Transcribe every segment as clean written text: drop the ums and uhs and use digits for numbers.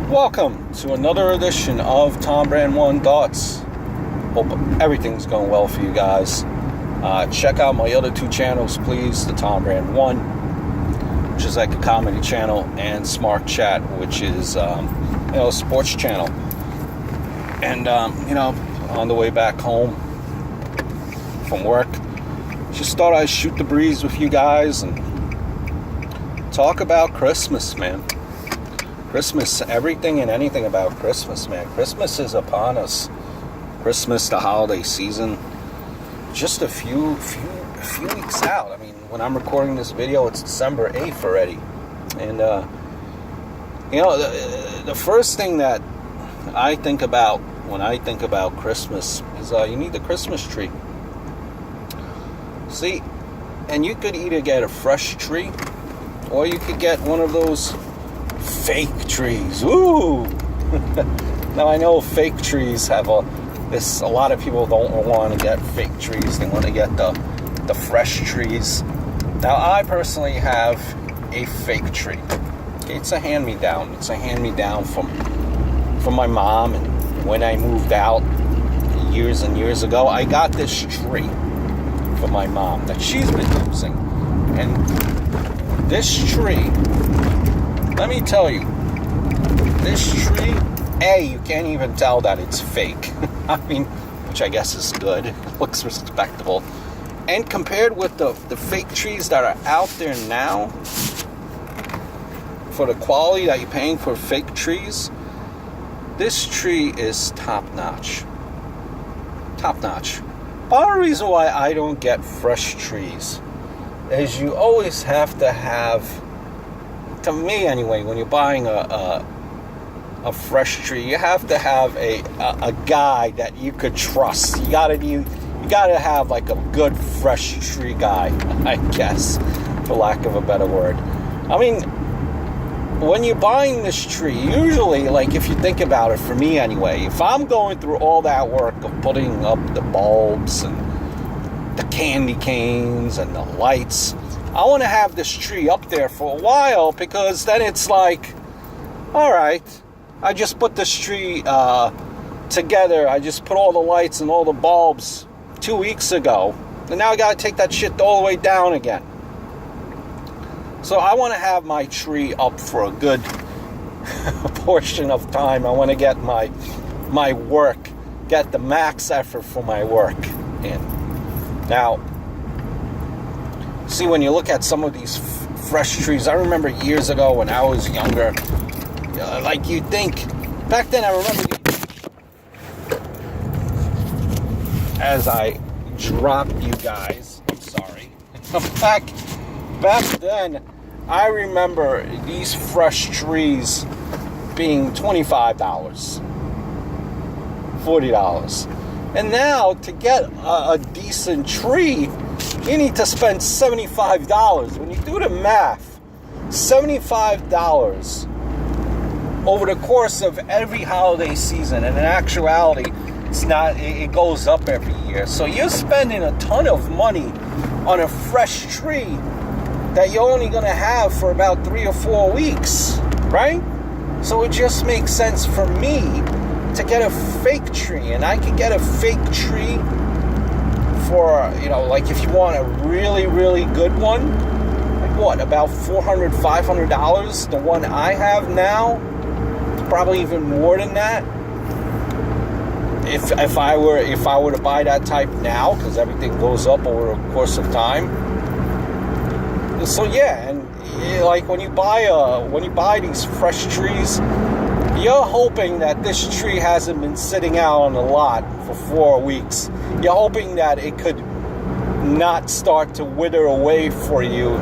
Welcome to another edition of Tom Brand 1 Thoughts. Hope everything's going well for you guys. Check out my other two channels, please. The Tom Brand 1, which is like a comedy channel, and smarkchat, which is a sports channel. And on the way back home from work, just thought I'd shoot the breeze with you guys and talk about Christmas, man. Christmas, everything and anything about Christmas, man. Christmas is upon us. Christmas, the holiday season, just a few weeks out. I mean, when I'm recording this video, it's December 8th already. And, the first thing that I think about when I think about Christmas is you need the Christmas tree. See, and you could either get a fresh tree or you could get one of those fake trees. Ooh! Now I know fake trees have a lot of people don't want to get fake trees. They want to get the fresh trees. Now I personally have a fake tree. It's a hand-me-down. It's a hand-me-down from my mom, and when I moved out years and years ago, I got this tree from my mom that she's been using. And this tree, let me tell you, this tree, you can't even tell that it's fake. I mean, which I guess is good. It looks respectable. And compared with the fake trees that are out there now, for the quality that you're paying for fake trees, this tree is top-notch. Top-notch. Part of the reason why I don't get fresh trees is you always have to have, to me anyway, when you're buying a fresh tree, you have to have a guy that you could trust. You gotta have like a good fresh tree guy, I guess, for lack of a better word. I mean, when you're buying this tree, usually, like if you think about it, for me anyway, if I'm going through all that work of putting up the bulbs and the candy canes and the lights, I want to have this tree up there for a while, because then it's like, all right, I just put this tree together. I just put all the lights and all the bulbs 2 weeks ago, and now I got to take that shit all the way down again. So I want to have my tree up for a good portion of time. I want to get my work, get the max effort for my work in. Now, see, when you look at some of these fresh trees, I remember years ago when I was younger, like you think, back then I remember, as I dropped you guys, I'm sorry, back then, I remember these fresh trees being $25, $40. And now, to get a decent tree, you need to spend $75. When you do the math, $75 over the course of every holiday season, and in actuality, it goes up every year. So you're spending a ton of money on a fresh tree that you're only going to have for about 3 or 4 weeks, right? So it just makes sense for me to get a fake tree. And I could get a fake tree for, like if you want a really, really good one, like what, about $400, $500? The one I have now, probably even more than that. If I were to buy that type now, because everything goes up over the course of time. So yeah, and like when you buy these fresh trees, you're hoping that this tree hasn't been sitting out on the lot for 4 weeks. You're hoping that it could not start to wither away for you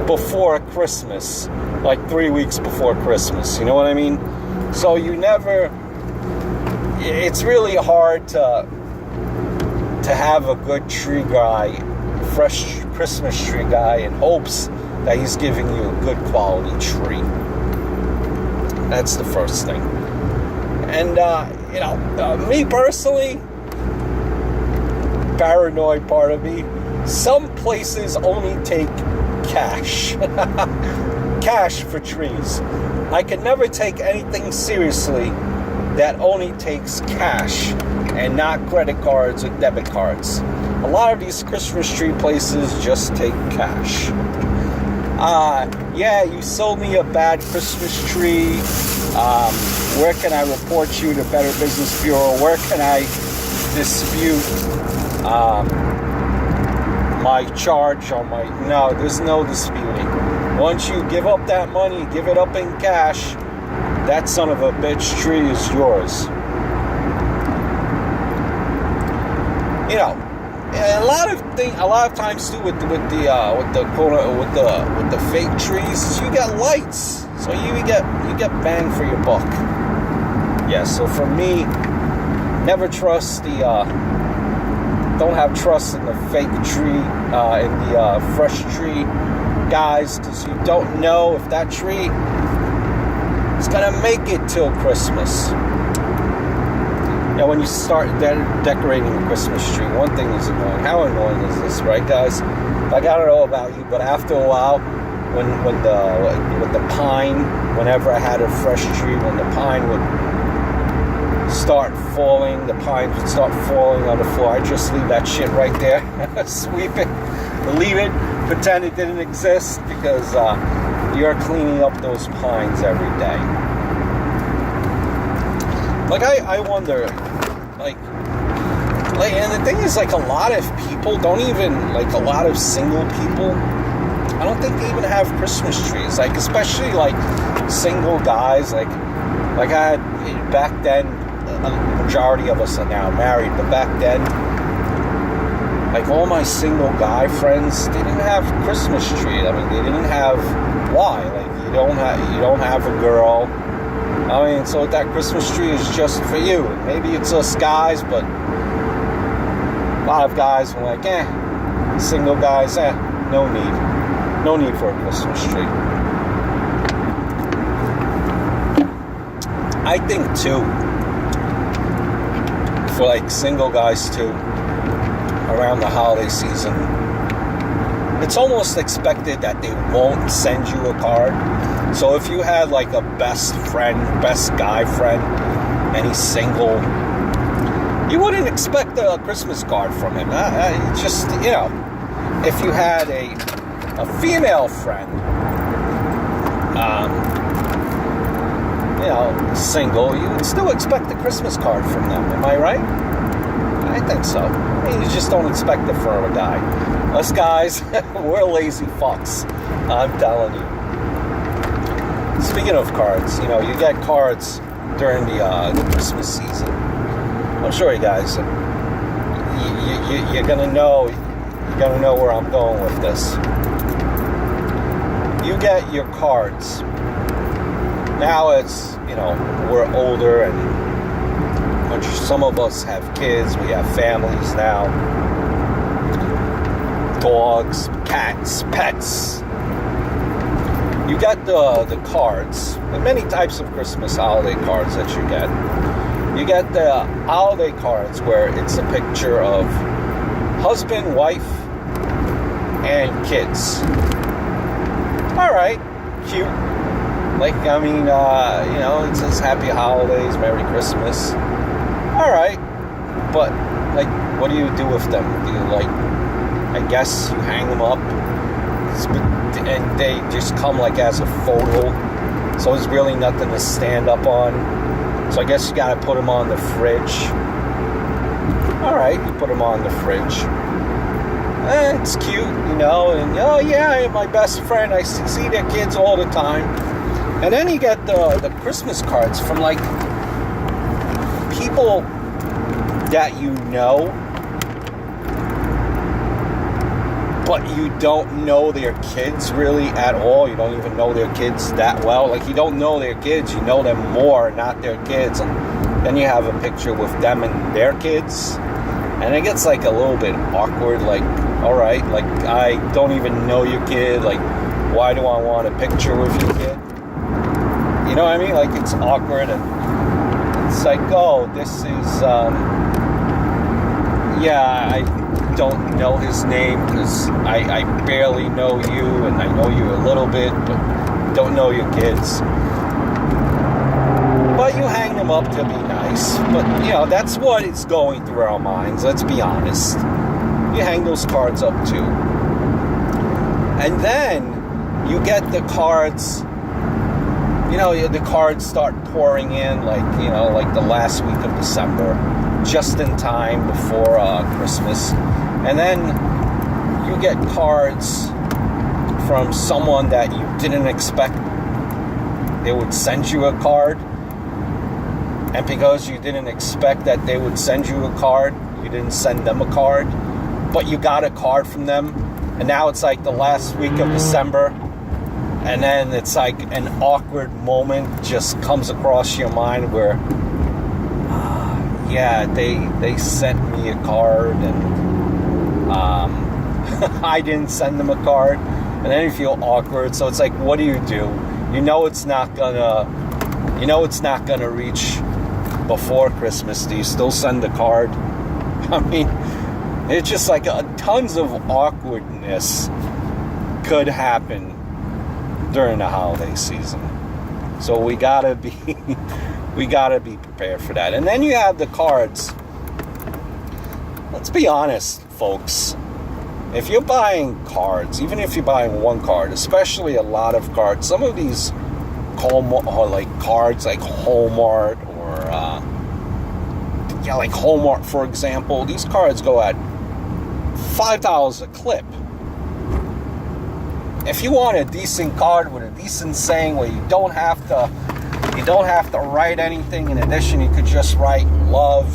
before Christmas, like 3 weeks before Christmas. You know what I mean? So it's really hard to have a good tree guy, fresh Christmas tree guy, in hopes that he's giving you a good quality tree. That's the first thing. And me personally, paranoid part of me, some places only take cash. Cash for trees. I can never take anything seriously that only takes cash and not credit cards or debit cards. A lot of these Christmas tree places just take cash. Yeah, you sold me a bad Christmas tree. Where can I report you to Better Business Bureau? Where can I dispute my charge on my... No, there's no disputing. Once you give up that money, give it up in cash, that son of a bitch tree is yours. You know, a lot of times too with the fake trees, you get lights, so you get bang for your buck. Yeah. So for me, never trust don't have trust in the fake tree, in the fresh tree guys, because you don't know if that tree is gonna make it till Christmas. Now, when you start decorating a Christmas tree, one thing is annoying. How annoying is this, right, guys? Like, I don't know about you, but after a while, when the pine, whenever I had a fresh tree, when the pine would start falling, the pines would start falling on the floor, I just leave that shit right there, sweep it, leave it, pretend it didn't exist, because you're cleaning up those pines every day. Like, I wonder, like, and the thing is, like, a lot of people don't even, like, a lot of single people, I don't think they even have Christmas trees, like, especially, like, single guys, like I had, back then, a majority of us are now married, but back then, like, all my single guy friends, they didn't have Christmas tree. I mean, they didn't have, why? Like, you don't have a girl. I mean, so that Christmas tree is just for you. Maybe it's us guys, but a lot of guys were like, single guys, no need for a Christmas tree. I think too, for like single guys too, around the holiday season, it's almost expected that they won't send you a card. So if you had like a best guy friend, and he's single, you wouldn't expect a Christmas card from him. Just, you know, if you had a female friend, you know, single, you would still expect a Christmas card from them. Am I right? I think so. I mean, you just don't expect it from a guy. Us guys, we're lazy fucks. I'm telling you. Speaking of cards, you know, you get cards during the Christmas season. I'm sure you guys, you're gonna know where I'm going with this. You get your cards. Now it's, you know, we're older, and some of us have kids, we have families now, dogs, cats, pets. You get the cards, and many types of Christmas holiday cards that you get. You get the holiday cards where it's a picture of husband, wife, and kids. Alright, cute. Like, I mean, you know, it says Happy Holidays, Merry Christmas. Alright, but, like, what do you do with them? Do you, like, I guess you hang them up, and they just come, like, as a photo, so there's really nothing to stand up on. So I guess you gotta put them on the fridge. Alright, you put them on the fridge. It's cute, you know, and, oh yeah, my best friend, I see their kids all the time. And then you get the Christmas cards from, like, people that you know, but you don't know their kids really at all. You don't even know their kids that well. Like, you don't know their kids, you know them more, not their kids. And then you have a picture with them and their kids, and it gets, like, a little bit awkward. Like, alright, like, I don't even know your kid. Like, why do I want a picture with your kid? You know what I mean? Like, it's awkward, and it's like, oh, this is, yeah, I don't know his name, because I barely know you, and I know you a little bit, but don't know your kids. them up to be nice, but that's what is going through our minds. Let's be honest. You hang those cards up too, and then you get the cards. The cards start pouring in, like the last week of December, just in time before Christmas, and then you get cards from someone that you didn't expect they would send you a card, and because you didn't expect that they would send you a card, you didn't send them a card, but you got a card from them, and now it's like the last week of December, and then it's like an awkward moment just comes across your mind where, they sent me a card, and I didn't send them a card, and then you feel awkward. So it's like, what do? It's not gonna reach before Christmas. Do you still send the card? I mean, it's just like tons of awkwardness could happen during the holiday season. So we gotta be prepared for that. And then you have the cards. Let's be honest, folks. If you're buying cards, even if you're buying one card, especially a lot of cards, some of these cards like Hallmark or like Hallmark, for example, these cards go at $5 a clip. If you want a decent card with a decent saying where you don't have to write anything in addition, you could just write love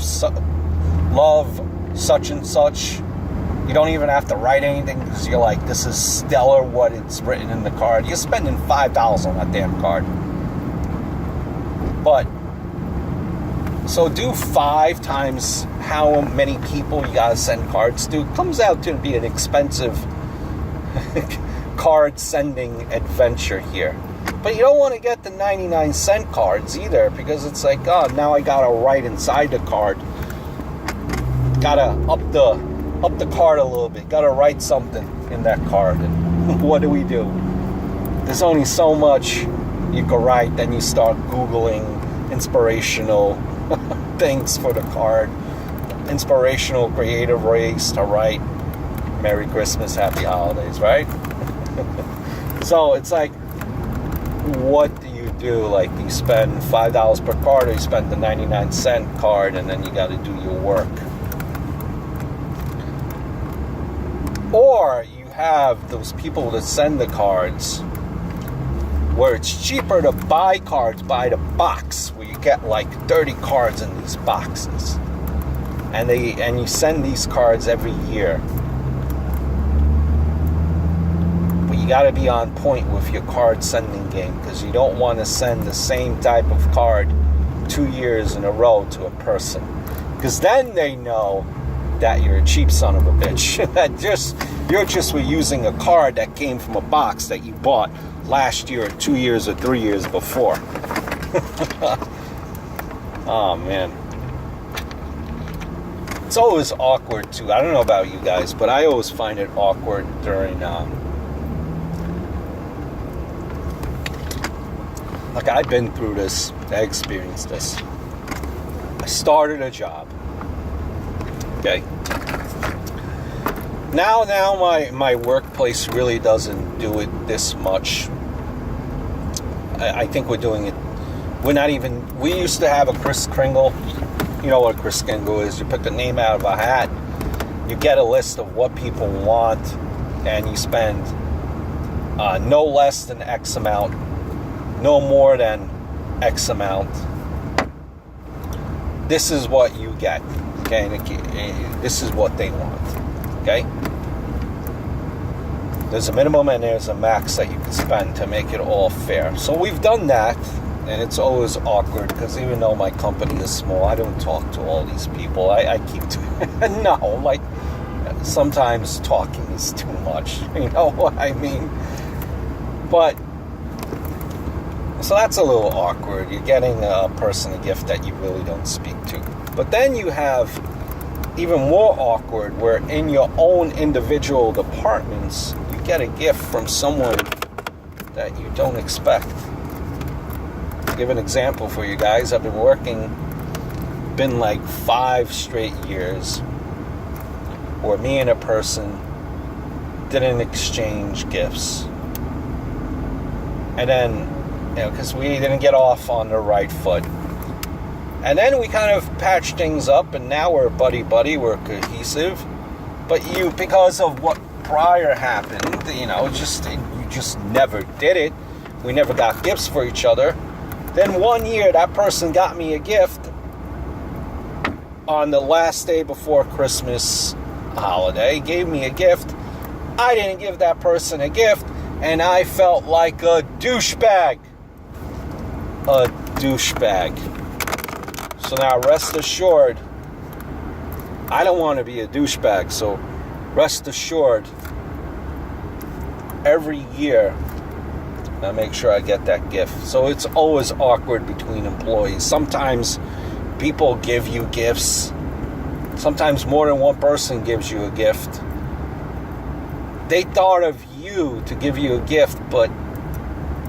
such and such. You don't even have to write anything because you're like, this is stellar what it's written in the card. You're spending $5 on that damn card. But so do 5 times how many people you gotta send cards to. It comes out to be an expensive card sending adventure here. But you don't want to get the 99-cent cards either, because it's like, oh, now I gotta write inside the card. Gotta up the card a little bit. Gotta write something in that card. And what do? There's only so much you can write. Then you start Googling inspirational things for the card. Inspirational creative ways to write Merry Christmas, Happy Holidays, right? So it's like, what do? Like, you spend $5 per card, or you spend the 99-cent card, and then you got to do your work. Or you have those people that send the cards where it's cheaper to buy cards by the box, where you get like 30 cards in these boxes, and you send these cards every year. But you got to be on point with your card sending game, because you don't want to send the same type of card 2 years in a row to a person, because then they know that you're a cheap son of a bitch. That you're just using a card that came from a box that you bought last year, or 2 years, or 3 years before. Oh man, it's always awkward too. I don't know about you guys, but I always find it awkward during like, I've been through this. I experienced this. I started a job. Okay. Now my workplace really doesn't do it this much. I think we're doing it. We used to have a Kris Kringle. You know what a Kris Kringle is. You pick a name out of a hat. You get a list of what people want, and you spend no less than X amount, no more than X amount. This is what you get. Okay, this is what they want. Okay, there's a minimum and there's a max that you can spend to make it all fair. So we've done that, and it's always awkward because even though my company is small, I don't talk to all these people. I keep to no, like, sometimes talking is too much. You know what I mean? But so that's a little awkward. You're getting a person a gift that you really don't speak to. But then you have even more awkward, where in your own individual departments, you get a gift from someone that you don't expect. give an example for you guys. I've been like 5 straight years where me and a person didn't exchange gifts. And then, because we didn't get off on the right foot. And then we kind of patched things up, and now we're buddy-buddy, we're cohesive. But because of what prior happened, you just never did it. We never got gifts for each other. Then one year, that person got me a gift on the last day before Christmas holiday, gave me a gift. I didn't give that person a gift, and I felt like a douchebag. A douchebag. So now rest assured, I don't want to be a douchebag, so rest assured, every year I make sure I get that gift. So it's always awkward between employees. Sometimes people give you gifts. Sometimes more than one person gives you a gift. They thought of you to give you a gift, but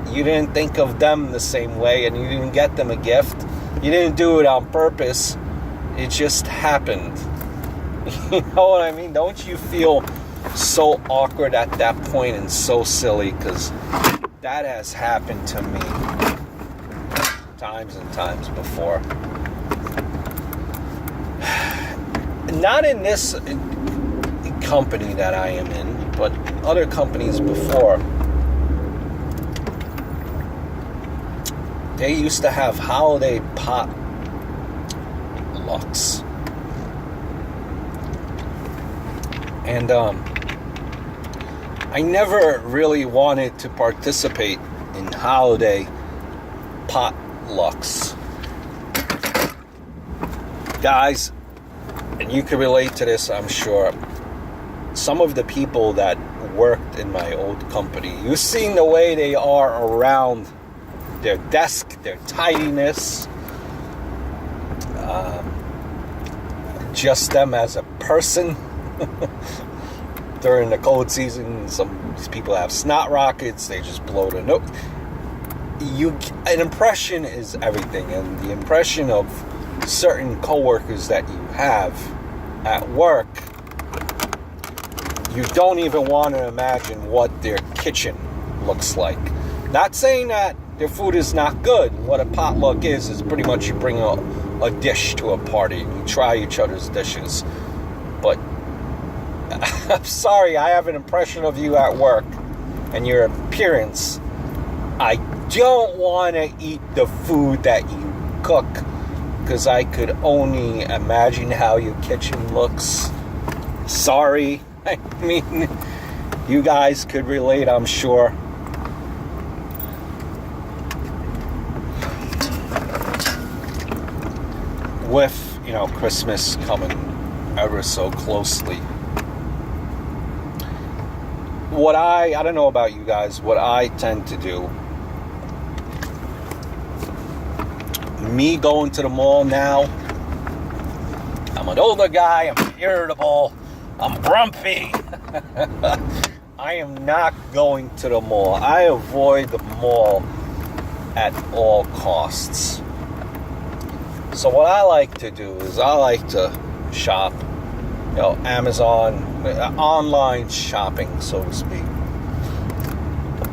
you didn't think of them the same way, and you didn't get them a gift. You didn't do it on purpose. It just happened. You know what I mean? Don't you feel so awkward at that point and so silly? Because that has happened to me times and times before. Not in this company that I am in, but other companies before. They used to have holiday potlucks. And I never really wanted to participate in holiday potlucks. Guys, and you can relate to this, I'm sure. Some of the people that worked in my old company, you've seen the way they are around their desk, their tidiness, just them as a person. During the cold season, some people have snot rockets, they just blow the nose. An impression is everything, and the impression of certain coworkers that you have at work, you don't even want to imagine what their kitchen looks like. Not saying that their food is not good. What a potluck is pretty much you bring a dish to a party and you try each other's dishes. But I'm sorry, I have an impression of you at work and your appearance. I don't want to eat the food that you cook, because I could only imagine how your kitchen looks. Sorry. I mean, you guys could relate, I'm sure. With, Christmas coming ever so closely. I don't know about you guys, what I tend to do, me going to the mall now, I'm an older guy, I'm irritable, I'm grumpy. I am not going to the mall. I avoid the mall at all costs. So what I like to do is I like to shop, Amazon, online shopping, so to speak.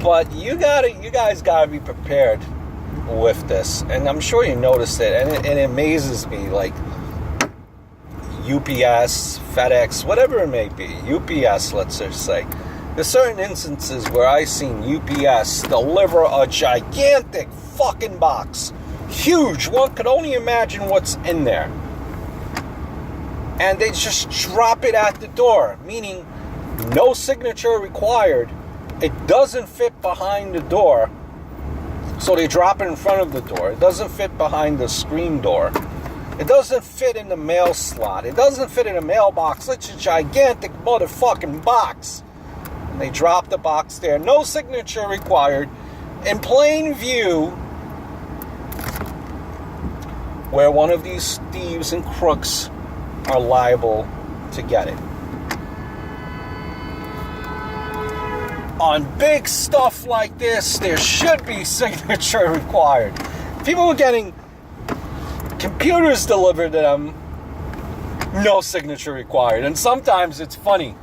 But you guys gotta be prepared with this, and I'm sure you noticed it, and it amazes me, like UPS, FedEx, whatever it may be, UPS, let's just say. There's certain instances where I've seen UPS deliver a gigantic fucking box. Huge. One could only imagine what's in there. And they just drop it at the door, meaning no signature required. It doesn't fit behind the door, so they drop it in front of the door. It doesn't fit behind the screen door. It doesn't fit in the mail slot. It doesn't fit in a mailbox. It's a gigantic motherfucking box. And they drop the box there. No signature required. In plain view, where one of these thieves and crooks are liable to get it. On big stuff like this, there should be signature required. People were getting computers delivered to them, no signature required. And sometimes it's funny,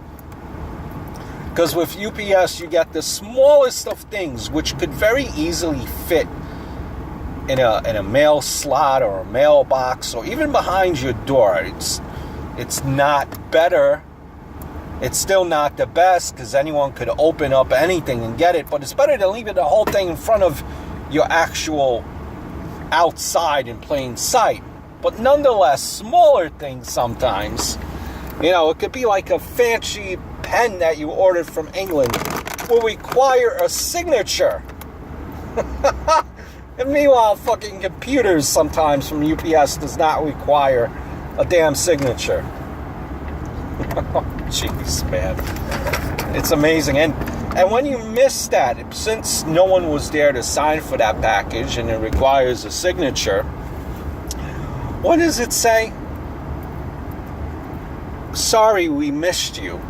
because with UPS you get the smallest of things which could very easily fit in a mail slot or a mailbox or even behind your door. It's not better. It's still not the best, because anyone could open up anything and get it, but it's better to leave it the whole thing in front of your actual outside in plain sight. But nonetheless, smaller things sometimes, it could be like a fancy pen that you ordered from England will require a signature. And meanwhile, fucking computers sometimes from UPS does not require a damn signature. Jeez, man. It's amazing. And when you miss that, since no one was there to sign for that package and it requires a signature, what does it say? Sorry, we missed you.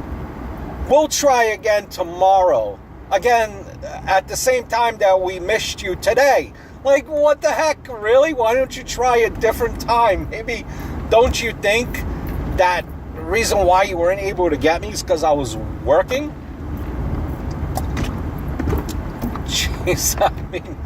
We'll try again tomorrow. Again, at the same time that we missed you today. Like, what the heck? Really? Why don't you try a different time? Maybe, don't you think that the reason why you weren't able to get me is because I was working? Jeez, I mean,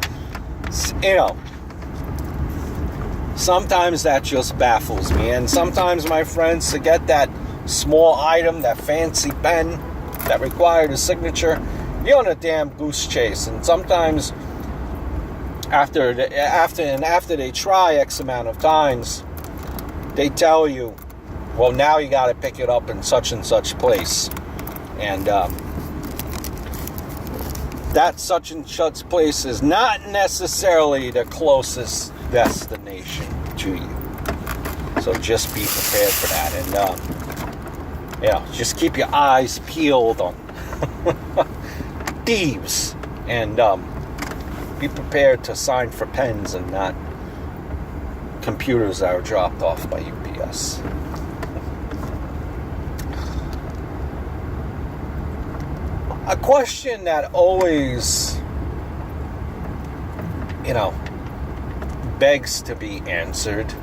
sometimes that just baffles me. And sometimes, my friends, to get that small item, that fancy pen that required a signature, you're on a damn goose chase. And sometimes after they try X amount of times, they tell you, well, now you got to pick it up in such and such place. And that such and such place is not necessarily the closest destination to you. So just be prepared for that. And just keep your eyes peeled on thieves. And be prepared to sign for pens and not computers that are dropped off by UPS. A question that always, begs to be answered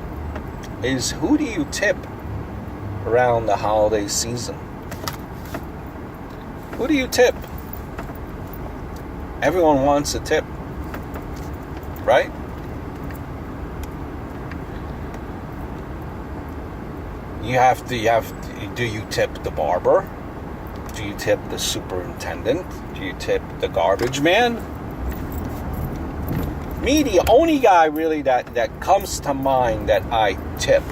is, who do you tip around the holiday season? Who do you tip? Everyone wants a tip, right? Do you tip the barber? Do you tip the superintendent? Do you tip the garbage man? Me, the only guy really that comes to mind that I tip,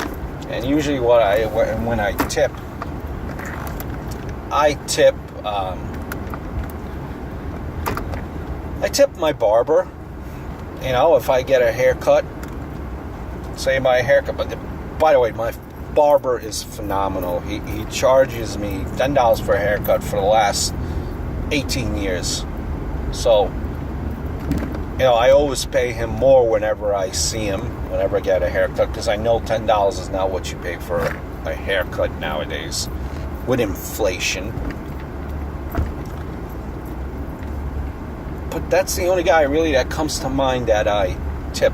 and usually when I tip my barber. If I get a haircut, say my haircut. But by the way, my barber is phenomenal. He charges me $10 for a haircut for the last 18 years. So, I always pay him more whenever I see him, whenever I get a haircut, because I know $10 is not what you pay for a haircut nowadays with inflation. But that's the only guy really that comes to mind that I tip.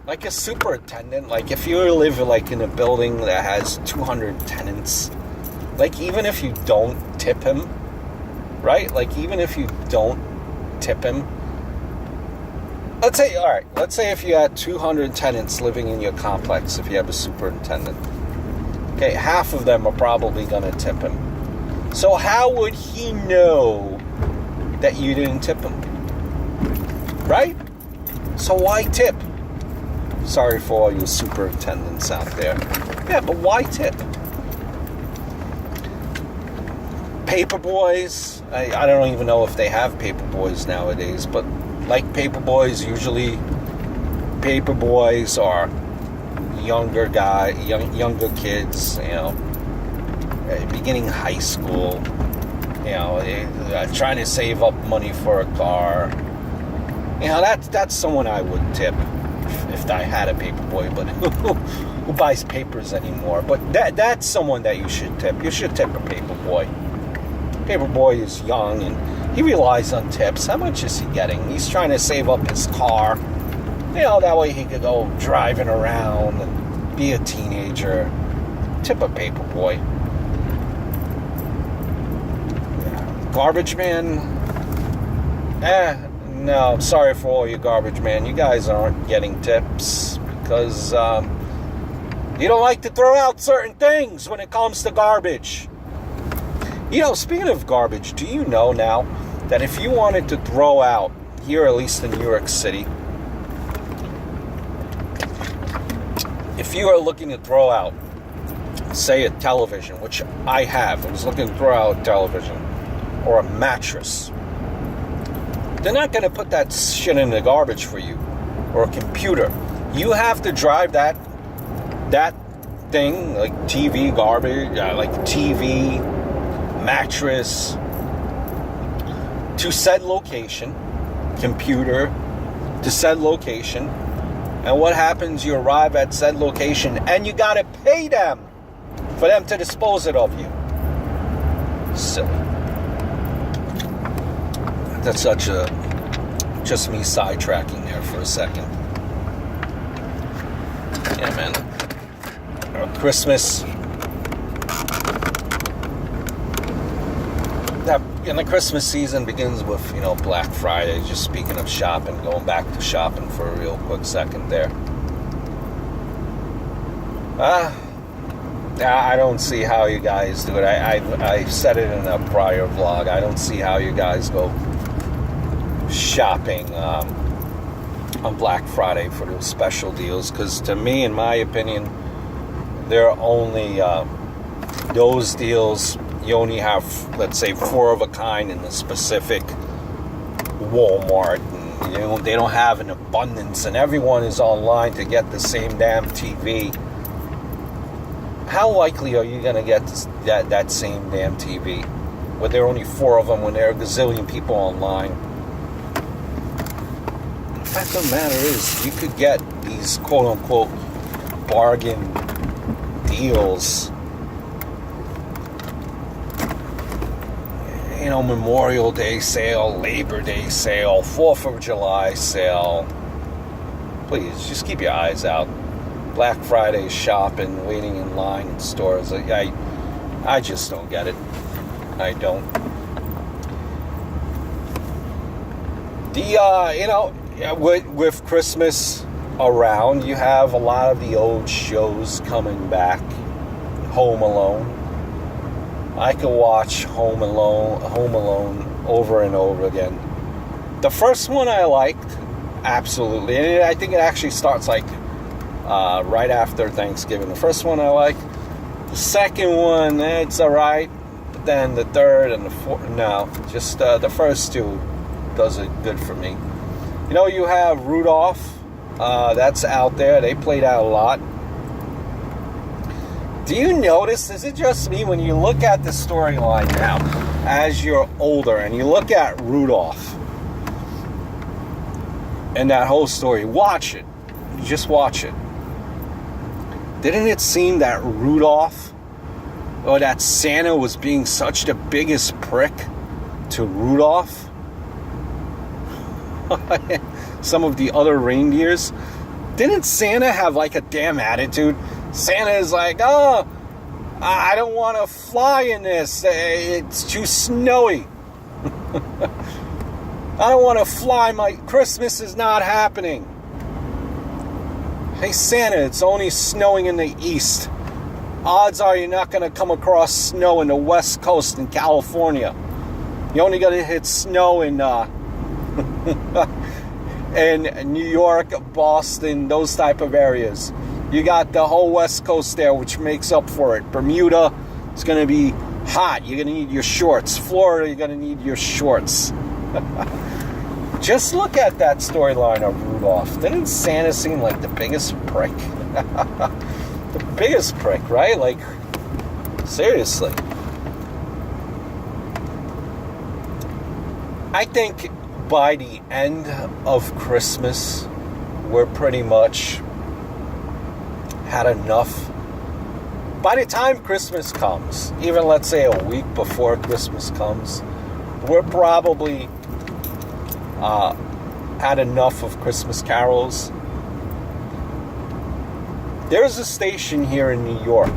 Like a superintendent, like if you live in a building that has 200 tenants, like even if you don't tip him, right? Like even if you don't tip him, let's say if you had 200 tenants living in your complex, if you have a superintendent, okay, half of them are probably going to tip him. So how would he know that you didn't tip him? Right? So why tip? Sorry for all you superintendents out there. Yeah, but why tip? Paper boys, I don't even know if they have paper boys nowadays, but like paper boys, usually paper boys are younger kids, beginning high school, trying to save up money for a car. That's someone I would tip if I had a paper boy, but who buys papers anymore? But that's someone that you should tip. You should tip a paper boy. Paper boy is young and He relies on tips. How much is he getting? He's trying to save up his car. That way he could go driving around and be a teenager. Tip a paper boy. Garbage man? No, sorry for all you garbage man. You guys aren't getting tips because you don't like to throw out certain things when it comes to garbage. Speaking of garbage, do you know now that if you wanted to throw out, here at least in New York City, if you are looking to throw out, say a television, which I was looking to throw out a television, or a mattress, they're not going to put that shit in the garbage for you, or a computer. You have to drive that thing, like TV garbage, like TV, mattress, to said location, computer, to said location, and what happens? You arrive at said location, and you got to pay them for them to dispose it of you. Silly. That's just me sidetracking there for a second. Yeah, man. Christmas. And the Christmas season begins with, Black Friday. Just speaking of shopping, going back to shopping for a real quick second there. I don't see how you guys do it. I said it in a prior vlog. I don't see how you guys go shopping on Black Friday for those special deals, because to me, in my opinion, they're only those deals. You only have, let's say, 4 of a kind in the specific Walmart, and they don't have an abundance, and everyone is online to get the same damn TV. How likely are you going to get that same damn TV? When there are only 4 of them, when there are a gazillion people online. The fact of the matter is, you could get these quote-unquote bargain deals. Memorial Day sale, Labor Day sale, 4th of July sale. Please, just keep your eyes out. Black Friday shopping, waiting in line in stores. I just don't get it. I don't. With Christmas around, you have a lot of the old shows coming back. Home Alone. I could watch Home Alone over and over again. The first one I liked, absolutely. And I think it actually starts right after Thanksgiving. The first one I liked. The second one, it's alright. But then the third and the fourth, no. Just the first 2 does it good for me. You have Rudolph. That's out there. They played out a lot. Do you notice, is it just me, when you look at the storyline now, as you're older, and you look at Rudolph and that whole story, watch it. You just watch it. Didn't it seem that Rudolph, or that Santa was being such the biggest prick to Rudolph? Some of the other reindeers. Didn't Santa have a damn attitude? Santa is like, oh, I don't want to fly in this. It's too snowy. I don't want to fly. My Christmas is not happening. Hey, Santa, it's only snowing in the east. Odds are you're not going to come across snow in the west coast in California. You're only going to hit snow in New York, Boston, those type of areas. You got the whole West Coast there, which makes up for it. Bermuda, it's going to be hot. You're going to need your shorts. Florida, you're going to need your shorts. Just look at that storyline of Rudolph. Didn't Santa seem like the biggest prick? The biggest prick, right? Seriously. I think by the end of Christmas, we're pretty much had enough. By the time Christmas comes, even let's say a week before Christmas comes, We're probably had enough of Christmas carols. There's a station here in New York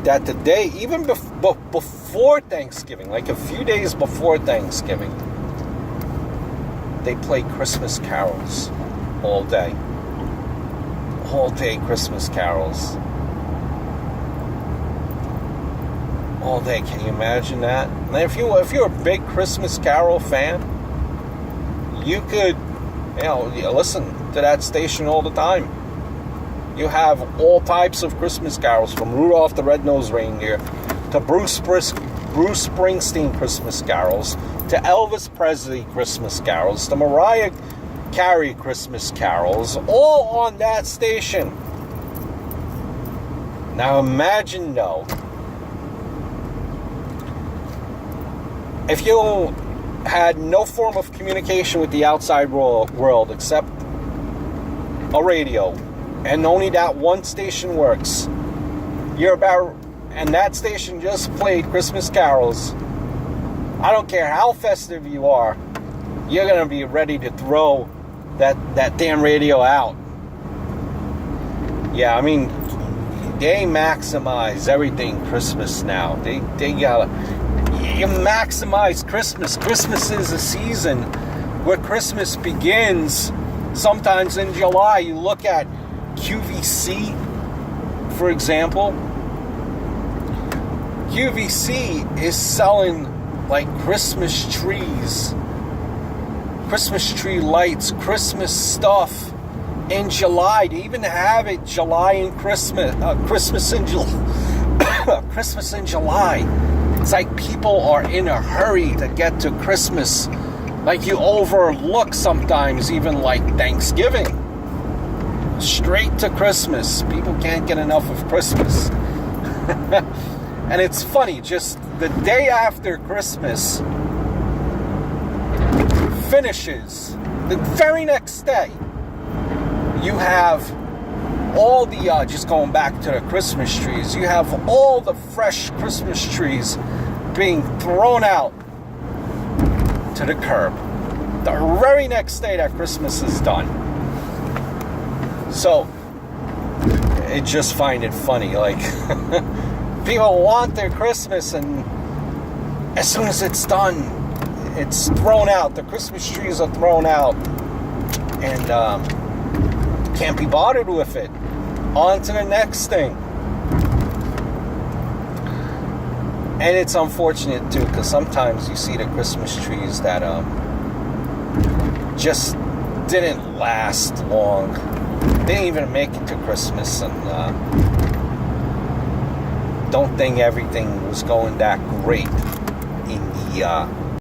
that the day, even before Thanksgiving, like a few days before Thanksgiving, they play Christmas carols all day. All day Christmas carols. All day. Can you imagine that? And if you're a big Christmas carol fan, you could, listen to that station all the time. You have all types of Christmas carols, from Rudolph the Red-Nosed Reindeer to Bruce Springsteen Christmas carols to Elvis Presley Christmas carols to Mariah Carey Christmas carols, all on that station. Now imagine, though, if you had no form of communication with the outside world except a radio, and only that one station works, and that station just played Christmas carols, I don't care how festive you are, you're going to be ready to throw that damn radio out. Yeah, I mean, they maximize everything Christmas now. They gotta... You maximize Christmas. Christmas is a season where Christmas begins sometimes in July. You look at QVC, for example. QVC is selling like Christmas trees, Christmas tree lights, Christmas stuff in July. They even have it July and Christmas in July. Christmas in July. It's like people are in a hurry to get to Christmas. Like you overlook sometimes even like Thanksgiving. Straight to Christmas. People can't get enough of Christmas. And it's funny, just the day after Christmas finishes, the very next day, you have all the, just going back to the Christmas trees, you have all the fresh Christmas trees being thrown out to the curb. The very next day that Christmas is done. So, I just find it funny, like, people want their Christmas, and as soon as it's done, it's thrown out. The Christmas trees are thrown out, and can't be bothered with it. On to the next thing. And it's unfortunate too, because sometimes you see the Christmas trees that just didn't last long. They didn't even make it to Christmas, and don't think everything was going that great in the